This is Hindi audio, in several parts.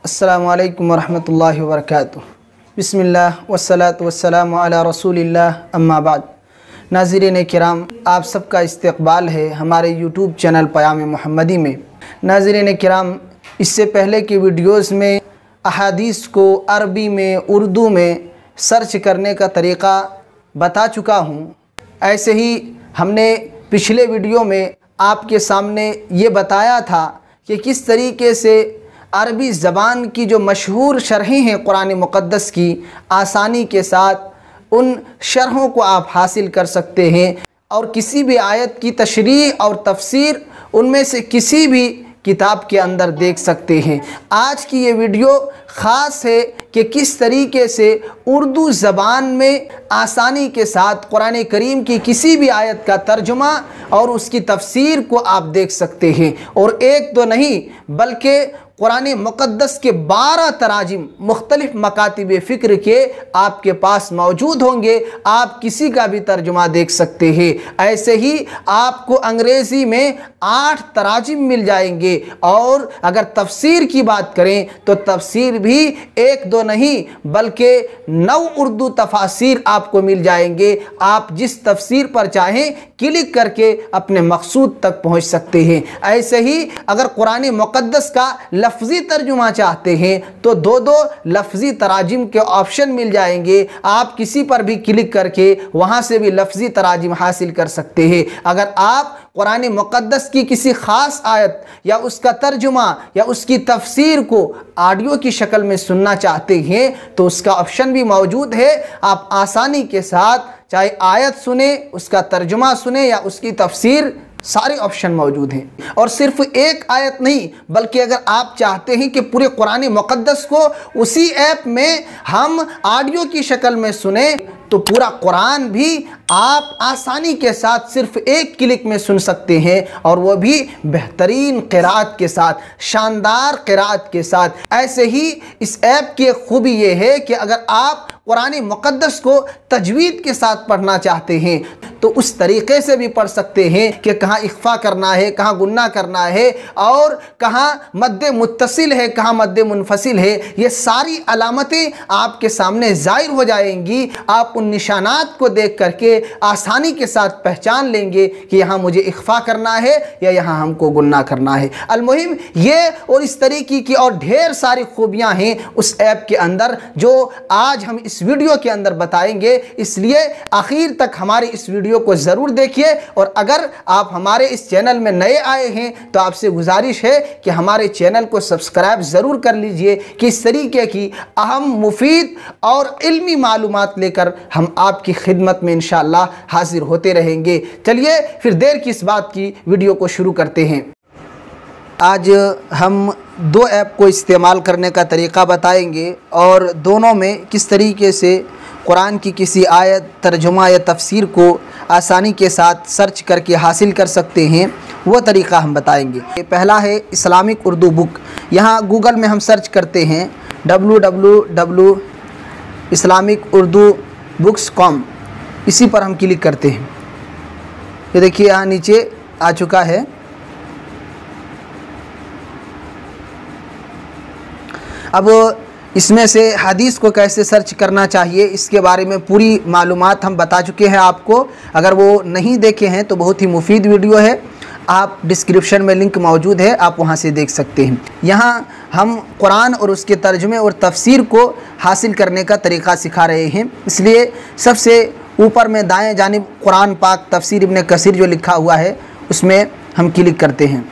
अस्सलामुअलैकुम वरहमतुल्लाहि वबरकातुहू। बिस्मिल्लाह वस्सलातु वस्सलामु अला रसूलिल्लाह अम्मा बाद। नाज़रीन किराम, आप सबका इस्तक़बाल है हमारे यूट्यूब चैनल पयाम मुहम्मदी में। नाज़रीन किराम, इससे पहले की वीडियोज़ में अहादीस को अरबी में, उर्दू में सर्च करने का तरीक़ा बता चुका हूँ। ऐसे ही हमने पिछले वीडियो में आपके सामने ये बताया था कि किस तरीके से अरबी ज़बान की जो मशहूर शरहें हैं कुरान मुक़द्दस की, आसानी के साथ उन शरहों को आप हासिल कर सकते हैं और किसी भी आयत की तशरीह और तफसीर उनमें से किसी भी किताब के अंदर देख सकते हैं। आज की ये वीडियो ख़ास है कि किस तरीके से उर्दू ज़बान में आसानी के साथ कुरान करीम की किसी भी आयत का तर्जुमा और उसकी तफसीर को आप देख सकते हैं। और एक दो नहीं बल्कि कुरान मुक़द्दस के 12 तराजिम मुख्तलिफ़ मकातिब फ़िक्र के आपके पास मौजूद होंगे। आप किसी का भी तर्जुमा देख सकते हैं। ऐसे ही आपको अंग्रेज़ी में 8 तराजिम मिल जाएंगे और अगर तफसीर की बात करें तो तफसीर भी एक दो नहीं बल्कि 9 उर्दू तफासिर आपको मिल जाएंगे। आप जिस तफसीर पर चाहें क्लिक करके अपने मकसूद तक पहुँच सकते हैं। ऐसे ही अगर कुरान मुक़द्दस का लफ्ज़ी तर्जुमा चाहते हैं तो 2 लफ्ज़ी तराजिम के ऑप्शन मिल जाएंगे। आप किसी पर भी क्लिक करके वहाँ से भी लफ्ज़ी तराजिम हासिल कर सकते हैं। अगर आप कुरान मुक़द्दस की किसी ख़ास आयत या उसका तर्जुमा या उसकी तफसीर को ऑडियो की शक्ल में सुनना चाहते हैं तो उसका ऑप्शन भी मौजूद है। आप आसानी के साथ चाहे आयत सुने, उसका तर्जुमा सुने या उसकी तफसीर, सारे ऑप्शन मौजूद हैं। और सिर्फ एक आयत नहीं बल्कि अगर आप चाहते हैं कि पूरे कुरान मुक़द्दस को उसी ऐप में हम ऑडियो की शक्ल में सुने तो पूरा कुरान भी आप आसानी के साथ सिर्फ एक क्लिक में सुन सकते हैं और वह भी बेहतरीन क़िराअत के साथ, शानदार क़िराअत के साथ। ऐसे ही इस ऐप की खूबी ये है कि अगर आप कुरान मुक़द्दस को तजवीद के साथ पढ़ना चाहते हैं तो उस तरीक़े से भी पढ़ सकते हैं कि कहाँ इख्फ़ा करना है, कहाँ गुन्ना करना है और कहाँ मद्दे मुत्तसिल है, कहाँ मद्दे मुनफसिल है। ये सारी अलामतें आपके सामने ज़ाहिर हो जाएंगी। आप उन निशानात को देख करके आसानी के साथ पहचान लेंगे कि यहाँ मुझे इख्फ़ा करना है या यहाँ हमको गुन्ना करना है। अलमुहिम ये और इस तरीके की और ढेर सारी खूबियाँ हैं उस ऐप के अंदर जो आज हम इस वीडियो के अंदर बताएंगे। इसलिए आखिर तक हमारे इस वीडियो को ज़रूर देखिए। और अगर आप हमारे इस चैनल में नए आए हैं तो आपसे गुजारिश है कि हमारे चैनल को सब्सक्राइब ज़रूर कर लीजिए कि इस तरीके की अहम, मुफीद और इल्मी मालूमात लेकर हम आपकी खिदमत में इंशाअल्लाह हाजिर होते रहेंगे। चलिए फिर देर किस बात की, वीडियो को शुरू करते हैं। आज हम 2 ऐप को इस्तेमाल करने का तरीक़ा बताएंगे और दोनों में किस तरीके से कुरान की किसी आयत, तर्जुमा या तफसीर को आसानी के साथ सर्च करके हासिल कर सकते हैं, वो तरीक़ा हम बताएंगे। पहला है इस्लामिक उर्दू बुक। यहाँ गूगल में हम सर्च करते हैं www.islamicurdubooks.com, इसी पर हम क्लिक करते हैं। ये देखिए यहाँ नीचे आ चुका है। अब इसमें से हदीस को कैसे सर्च करना चाहिए इसके बारे में पूरी मालूमात हम बता चुके हैं आपको। अगर वो नहीं देखे हैं तो बहुत ही मुफीद वीडियो है, आप डिस्क्रिप्शन में लिंक मौजूद है, आप वहां से देख सकते हैं। यहाँ हम कुरान और उसके तर्जुमे और तफसीर को हासिल करने का तरीक़ा सिखा रहे हैं। इसलिए सबसे ऊपर में दाएँ जानिब कुरान पाक तफसीर इब्न कसीर जो लिखा हुआ है उसमें हम क्लिक करते हैं।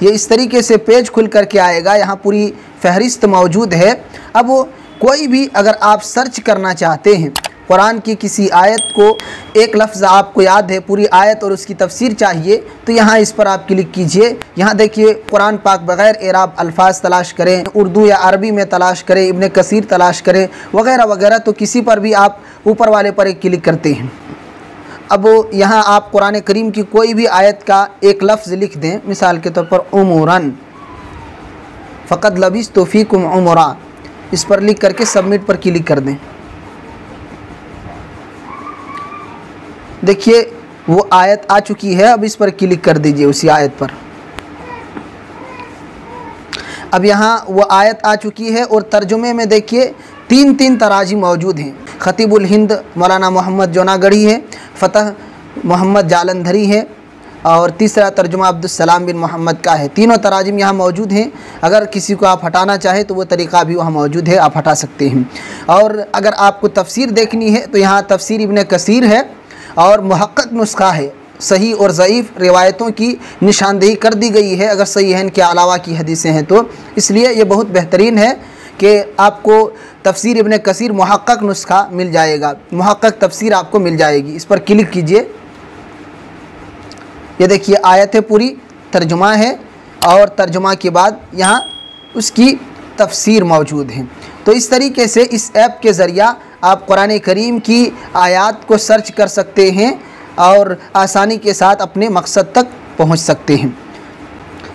ये इस तरीके से पेज खुल करके आएगा। यहाँ पूरी फहरिस्त मौजूद है। अब कोई भी अगर आप सर्च करना चाहते हैं कुरान की किसी आयत को, एक लफ्ज़ आपको याद है, पूरी आयत और उसकी तफसीर चाहिए तो यहाँ इस पर आप क्लिक कीजिए। यहाँ देखिए कुरान पाक बग़ैर एराब अल्फाज तलाश करें, उर्दू या अरबी में तलाश करें, इब्न कसीर तलाश करें वगैरह वगैरह, तो किसी पर भी आप ऊपर वाले पर एक क्लिक करते हैं। अब यहाँ आप कुरान करीम की कोई भी आयत का एक लफ्ज़ लिख दें, मिसाल के तौर पर उमरन, फ़क़द लबिस्तु फ़ीकुम उमरा, इस पर लिख करके सबमिट पर क्लिक कर दें। देखिए वो आयत आ चुकी है। अब इस पर क्लिक कर दीजिए उसी आयत पर। अब यहाँ वो आयत आ चुकी है और तर्जुमे में देखिए तीन तराजी मौजूद हैं। खतीबुल हिंद मौलाना मोहम्मद जोनागढ़ी है, फ़तह मोहम्मद जालंधरी है और तीसरा तर्जुमा अब्दुस्सलाम बिन मोहम्मद का है। तीनों तराजिम यहाँ मौजूद हैं। अगर किसी को आप हटाना चाहें तो वो तरीक़ा भी वहाँ मौजूद है, आप हटा सकते हैं। और अगर आपको तफसीर देखनी है तो यहाँ तफसीर इब्न कसीर है और मुहक्कक नुस्खा है। सही और ज़ईफ़ रिवायतों की निशानदेही कर दी गई है, अगर सही है इनके अलावा की हदीसें हैं तो। इसलिए ये बहुत बेहतरीन है कि आपको तफसीर इब्न कसीर मुहक्कक नुस्खा मिल जाएगा, मुहक्कक तफसीर आपको मिल जाएगी। इस पर क्लिक कीजिए, ये देखिए आयत है पूरी, तर्जुमा है और तर्जुमा के बाद यहाँ उसकी तफसीर मौजूद है। तो इस तरीके से इस ऐप के ज़रिया आप कुरान करीम की आयत को सर्च कर सकते हैं और आसानी के साथ अपने मकसद तक पहुँच सकते हैं।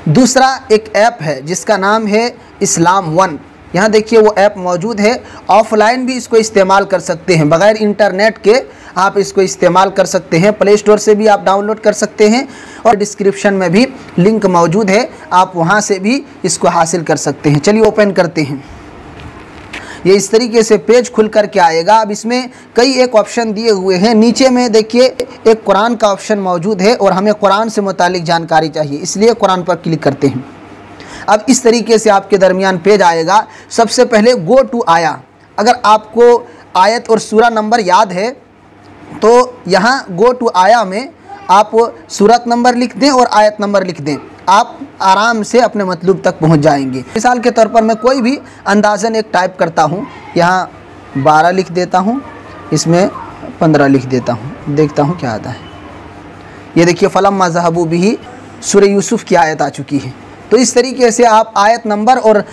दूसरा एक ऐप है जिसका नाम है इस्लाम वन। यहाँ देखिए वो ऐप मौजूद है। ऑफ़लाइन भी इसको इस्तेमाल कर सकते हैं, बग़ैर इंटरनेट के आप इसको इस्तेमाल कर सकते हैं। प्ले स्टोर से भी आप डाउनलोड कर सकते हैं और डिस्क्रिप्शन में भी लिंक मौजूद है, आप वहाँ से भी इसको हासिल कर सकते हैं। चलिए ओपन करते हैं। ये इस तरीके से पेज खुल कर के आएगा। अब इसमें कई एक ऑप्शन दिए हुए हैं। नीचे में देखिए एक कुरान का ऑप्शन मौजूद है और हमें कुरान से मुतालिक जानकारी चाहिए, इसलिए कुरान पर क्लिक करते हैं। अब इस तरीके से आपके दरमियान पेज आएगा। सबसे पहले गो टू आया। अगर आपको आयत और सूरा नंबर याद है तो यहाँ गो टू आया में आप सूरत नंबर लिख दें और आयत नंबर लिख दें, आप आराम से अपने मतलूब तक पहुँच जाएंगे। मिसाल के तौर पर मैं कोई भी अंदाज़न एक टाइप करता हूँ, यहाँ 12 लिख देता हूँ, इसमें 15 लिख देता हूँ, देखता हूँ क्या आता है। ये देखिए फलम्मा ज़हबू बिही सूरह यूसुफ की आयत आ चुकी है। तो इस तरीके से आप आयत नंबर और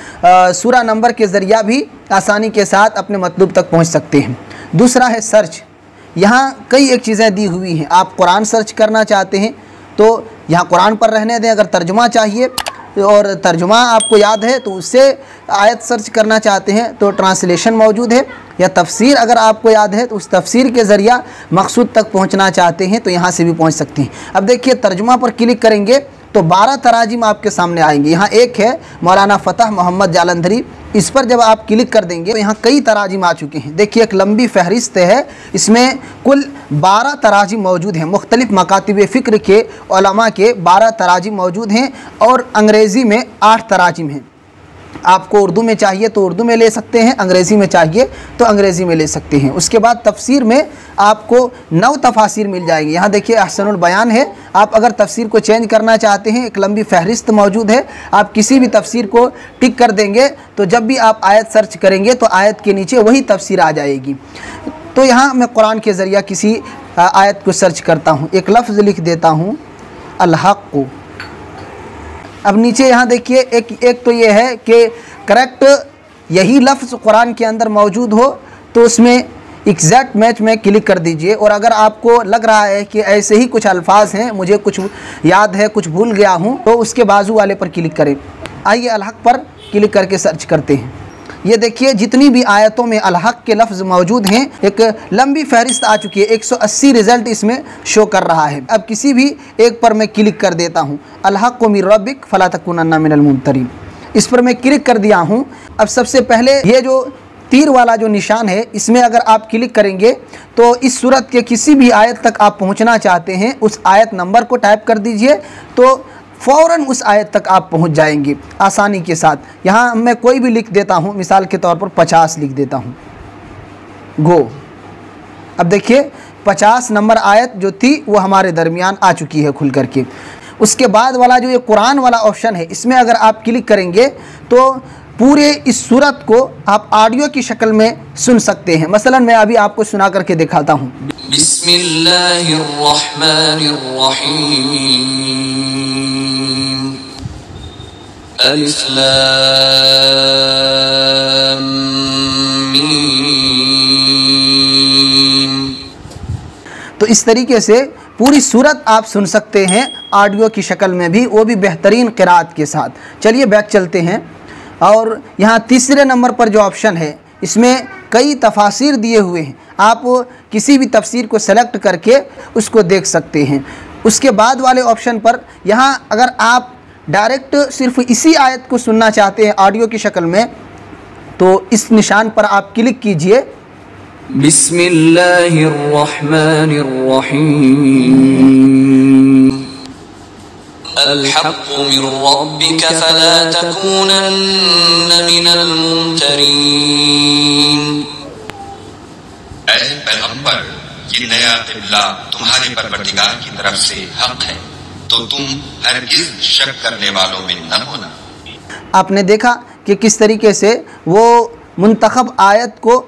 सूरा नंबर के ज़रिया भी आसानी के साथ अपने मतलूब तक पहुँच सकते हैं। दूसरा है सर्च। यहाँ कई एक चीज़ें दी हुई हैं। आप कुरान सर्च करना चाहते हैं तो यहाँ कुरान पर रहने दें। अगर तर्जुमा चाहिए और तर्जुमा आपको याद है तो उससे आयत सर्च करना चाहते हैं तो ट्रांसलेशन मौजूद है, या तफसीर अगर आपको याद है तो उस तफसीर के ज़रिया मकसूद तक पहुँचना चाहते हैं तो यहाँ से भी पहुँच सकते हैं। अब देखिए तर्जुमा पर क्लिक करेंगे तो 12 तराजिम आपके सामने आएंगे। यहाँ एक है मौलाना फ़तह मोहम्मद जालंधरी, इस पर जब आप क्लिक कर देंगे तो यहाँ कई तराजिम आ चुके हैं। देखिए एक लंबी फहरिस्त है, इसमें कुल 12 तराजिम मौजूद हैं। मुख्तलिफ़ मकातिब फ़िक्र के उलमा के 12 तराजिम मौजूद हैं और अंग्रेज़ी में 8 तराजिम हैं। आपको उर्दू में चाहिए तो उर्दू में ले सकते हैं, अंग्रेज़ी में चाहिए तो अंग्रेज़ी में ले सकते हैं। उसके बाद तफसीर में आपको 9 तफासिर मिल जाएंगी। यहाँ देखिए अहसनुल बयान है। आप अगर तफसीर को चेंज करना चाहते हैं, एक लंबी फहरिस्त मौजूद है, आप किसी भी तफसीर को टिक कर देंगे तो जब भी आप आयत सर्च करेंगे तो आयत के नीचे वही तफसीर आ जाएगी। तो यहाँ मैं कुरान के ज़रिया किसी आयत को सर्च करता हूँ, एक लफ्ज़ लिख देता हूँ अल-हक़्क़ु। अब नीचे यहाँ देखिए एक तो ये है कि करेक्ट यही लफ्ज़ कुरान के अंदर मौजूद हो तो उसमें एग्जैक्ट मैच में क्लिक कर दीजिए। और अगर आपको लग रहा है कि ऐसे ही कुछ अल्फाज हैं, मुझे कुछ याद है, कुछ भूल गया हूँ, तो उसके बाजू वाले पर क्लिक करें। आइए अल-हक़ पर क्लिक करके सर्च करते हैं। ये देखिए जितनी भी आयतों में अल-हक़ के लफ्ज़ मौजूद हैं, एक लंबी फहरिस्त आ चुकी है। 180 रिज़ल्ट इसमें शो कर रहा है। अब किसी भी एक पर मैं क्लिक कर देता हूँ, अल-हक़्क़ु मिर रब्बिक फ़ला तकूनन्ना मिनल मुमतरीन। इस पर मैं क्लिक कर दिया हूँ। अब सबसे पहले ये जो तीर वाला जो निशान है, इसमें अगर आप क्लिक करेंगे तो इस सूरत के किसी भी आयत तक आप पहुँचना चाहते हैं, उस आयत नंबर को टाइप कर दीजिए तो फ़ौरन उस आयत तक आप पहुंच जाएंगे आसानी के साथ। यहाँ मैं कोई भी लिख देता हूँ, मिसाल के तौर पर 50 लिख देता हूँ, गो। अब देखिए 50 नंबर आयत जो थी वो हमारे दरमियान आ चुकी है खुल करके। उसके बाद वाला जो ये कुरान वाला ऑप्शन है, इसमें अगर आप क्लिक करेंगे तो पूरे इस सूरत को आप ऑडियो की शक्ल में सुन सकते हैं। मसलन मैं अभी आपको सुना करके दिखाता हूँ। अलिफ लाम मीम। तो इस तरीके से पूरी सूरत आप सुन सकते हैं ऑडियो की शक्ल में भी, वो भी बेहतरीन क़िराअत के साथ। चलिए बैक चलते हैं और यहाँ तीसरे नंबर पर जो ऑप्शन है इसमें कई तफासिर दिए हुए हैं। आप किसी भी तफसीर को सेलेक्ट करके उसको देख सकते हैं। उसके बाद वाले ऑप्शन पर यहाँ अगर आप डायरेक्ट सिर्फ इसी आयत को सुनना चाहते हैं ऑडियो की शक्ल में, तो इस निशान पर आप क्लिक कीजिए। बिस्मिल्लाहिर्रहमानिर्रहीम अल हक़्क़ु मिर रब्बिक फला तकूनन्न मिनल मुमतरीन। ऐ पैगंबर, ये नया क़िबला तुम्हारे परवरदिगार की तरफ से हक है, तो तुम हरगिज़ शक करने वालों में न होना। आपने देखा कि किस तरीके से वो मुंतखब आयत को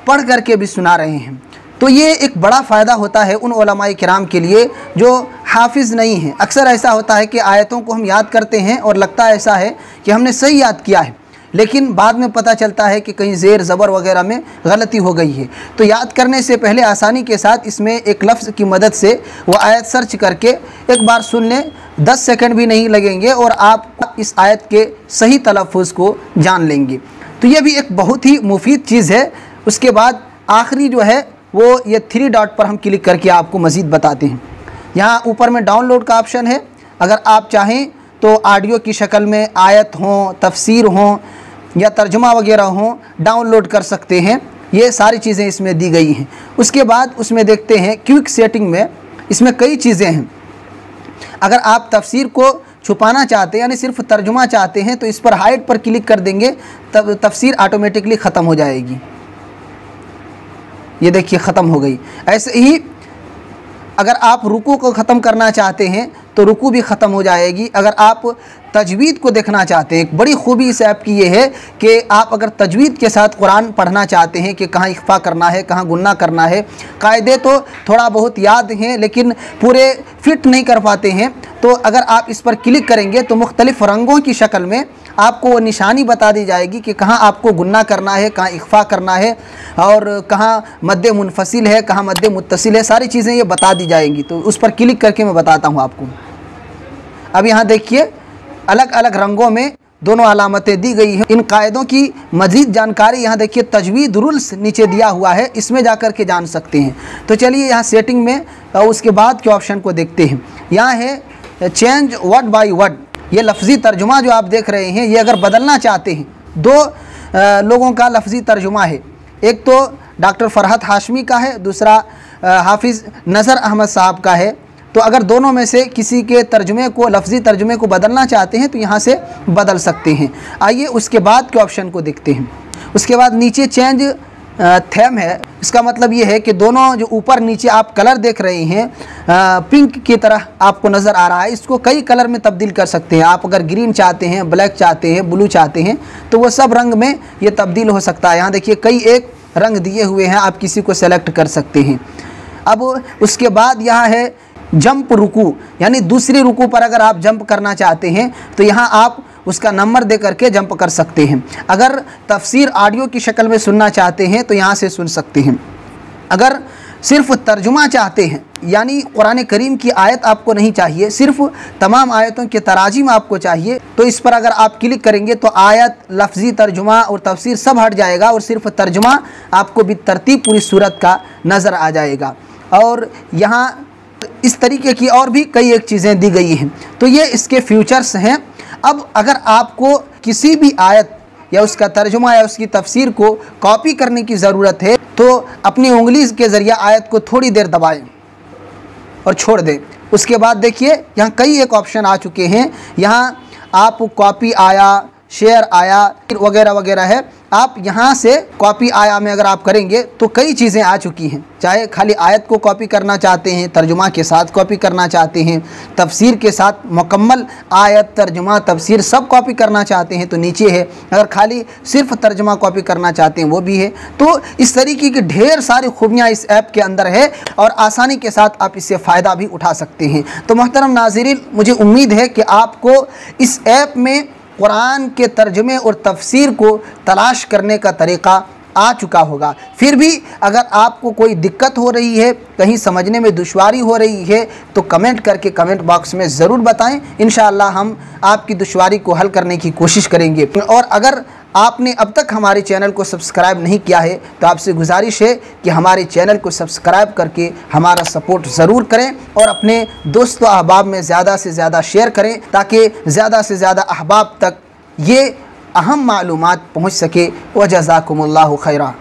पढ़ करके भी सुना रहे हैं। तो ये एक बड़ा फ़ायदा होता है उन उलमाए किराम के लिए जो हाफिज़ नहीं हैं। अक्सर ऐसा होता है कि आयतों को हम याद करते हैं और लगता है ऐसा है कि हमने सही याद किया है, लेकिन बाद में पता चलता है कि कहीं ज़ेर ज़बर वगैरह में गलती हो गई है। तो याद करने से पहले आसानी के साथ इसमें एक लफ्ज़ की मदद से वो आयत सर्च करके एक बार सुन लें, 10 सेकंड भी नहीं लगेंगे और आप इस आयत के सही तलफ़्फ़ुज़ को जान लेंगे। तो ये भी एक बहुत ही मुफीद चीज़ है। उसके बाद आखिरी जो है वो ये 3 डॉट पर हम क्लिक करके आपको मज़ीद बताते हैं। यहाँ ऊपर में डाउनलोड का ऑप्शन है। अगर आप चाहें तो ऑडियो की शक्ल में आयत हों, तफसीर हों या तर्जुमा वगैरह हों, डाउनलोड कर सकते हैं। ये सारी चीज़ें इसमें दी गई हैं। उसके बाद उसमें देखते हैं क्विक सेटिंग में, इसमें कई चीज़ें हैं। अगर आप तफसीर को छुपाना चाहते हैं यानी सिर्फ तर्जुमा चाहते हैं तो इस पर हाइड पर क्लिक कर देंगे, तब तफसीर ऑटोमेटिकली ख़त्म हो जाएगी। ये देखिए ख़त्म हो गई। ऐसे ही अगर आप रुकू को ख़त्म करना चाहते हैं तो रुकू भी ख़त्म हो जाएगी। अगर आप तजवीद को देखना चाहते हैं, एक बड़ी खूबी इस ऐप की ये है कि आप अगर तजवीद के साथ कुरान पढ़ना चाहते हैं कि कहाँ इख्फा करना है, कहाँ गुन्ना करना है, कायदे तो थोड़ा बहुत याद हैं लेकिन पूरे फिट नहीं कर पाते हैं, तो अगर आप इस पर क्लिक करेंगे तो मुख्तलिफ़ रंगों की शक्ल में आपको वो निशानी बता दी जाएगी कि कहाँ आपको गुन्ना करना है, कहाँ इख्फा करना है और कहाँ मद्दे मुनफसिल है, कहाँ मद्दे मुत्तसिल है, सारी चीज़ें ये बता दी जाएंगी। तो उस पर क्लिक करके मैं बताता हूँ आपको। अब यहाँ देखिए अलग अलग रंगों में दोनों अलामतें दी गई हैं। इन कायदों की मज़ीद जानकारी यहाँ देखिए तजवीद रूल्स नीचे दिया हुआ है, इसमें जा कर के जान सकते हैं। तो चलिए यहाँ सेटिंग में उसके बाद के ऑप्शन को देखते हैं। यहाँ है चेंज वर्ड बाय वर्ड, ये लफ्ज़ी तर्जुमा जो आप देख रहे हैं, ये अगर बदलना चाहते हैं, 2 लोगों का लफ्ज़ी तर्जुमा है। एक तो डॉक्टर फ़रहत हाशमी का है, दूसरा हाफिज़ नज़र अहमद साहब का है। तो अगर दोनों में से किसी के तर्जुमे को, लफ्ज़ी तर्जुमे को बदलना चाहते हैं तो यहाँ से बदल सकते हैं। आइए उसके बाद के ऑप्शन को देखते हैं। उसके बाद नीचे चेंज थीम है। इसका मतलब ये है कि दोनों जो ऊपर नीचे आप कलर देख रहे हैं पिंक की तरह आपको नज़र आ रहा है, इसको कई कलर में तब्दील कर सकते हैं। आप अगर ग्रीन चाहते हैं, ब्लैक चाहते हैं, ब्लू चाहते हैं तो वो सब रंग में ये तब्दील हो सकता है। यहाँ देखिए कई एक रंग दिए हुए हैं, आप किसी को सेलेक्ट कर सकते हैं। अब उसके बाद यहाँ है जंप रुकू, यानी दूसरी रुकू पर अगर आप जंप करना चाहते हैं तो यहाँ आप उसका नंबर दे करके जंप कर सकते हैं। अगर तफसीर ऑडियो की शक्ल में सुनना चाहते हैं तो यहाँ से सुन सकते हैं। अगर सिर्फ तर्जुमा चाहते हैं यानी कुरान करीम की आयत आपको नहीं चाहिए, सिर्फ तमाम आयतों के तराजिम आपको चाहिए, तो इस पर अगर आप क्लिक करेंगे तो आयत, लफ्ज़ी तर्जुमा और तफसीर सब हट जाएगा और सिर्फ तर्जुमा आपको बितरतीब पूरी सूरत का नज़र आ जाएगा। और यहाँ इस तरीके की और भी कई एक चीज़ें दी गई हैं। तो ये इसके फीचर्स हैं। अब अगर आपको किसी भी आयत या उसका तर्जुमा या उसकी तफसीर को कॉपी करने की ज़रूरत है तो अपनी उंगली के ज़रिए आयत को थोड़ी देर दबाएं और छोड़ दें। उसके बाद देखिए यहाँ कई एक ऑप्शन आ चुके हैं। यहाँ आप कॉपी आया, शेयर आया वगैरह वगैरह है। आप यहाँ से कॉपी आया में अगर आप करेंगे तो कई चीज़ें आ चुकी हैं। चाहे खाली आयत को कॉपी करना चाहते हैं, तर्जुमा के साथ कॉपी करना चाहते हैं, तफसीर के साथ मुकम्मल आयत, तर्जुमा, तफसीर सब कॉपी करना चाहते हैं तो नीचे है। अगर खाली सिर्फ तर्जुमा कॉपी करना चाहते हैं वो भी है। तो इस तरीके की ढेर सारी खूबियाँ इस ऐप के अंदर है और आसानी के साथ आप इससे फ़ायदा भी उठा सकते हैं। तो मोहतरम नाज़रीन, मुझे उम्मीद है कि आपको इस ऐप में कुरान के तर्जुमे और तफसीर को तलाश करने का तरीक़ा आ चुका होगा। फिर भी अगर आपको कोई दिक्कत हो रही है, कहीं समझने में दुश्वारी हो रही है तो कमेंट करके कमेंट बॉक्स में ज़रूर बताएं। इंशाअल्लाह हम आपकी दुश्वारी को हल करने की कोशिश करेंगे। और अगर आपने अब तक हमारे चैनल को सब्सक्राइब नहीं किया है तो आपसे गुजारिश है कि हमारे चैनल को सब्सक्राइब करके हमारा सपोर्ट ज़रूर करें और अपने दोस्तों अहबाब में ज़्यादा से ज़्यादा शेयर करें ताकि ज़्यादा से ज़्यादा अहबाब तक ये अहम मालूमात पहुँच सके। व जज़ाकुमुल्लाहु खैरा।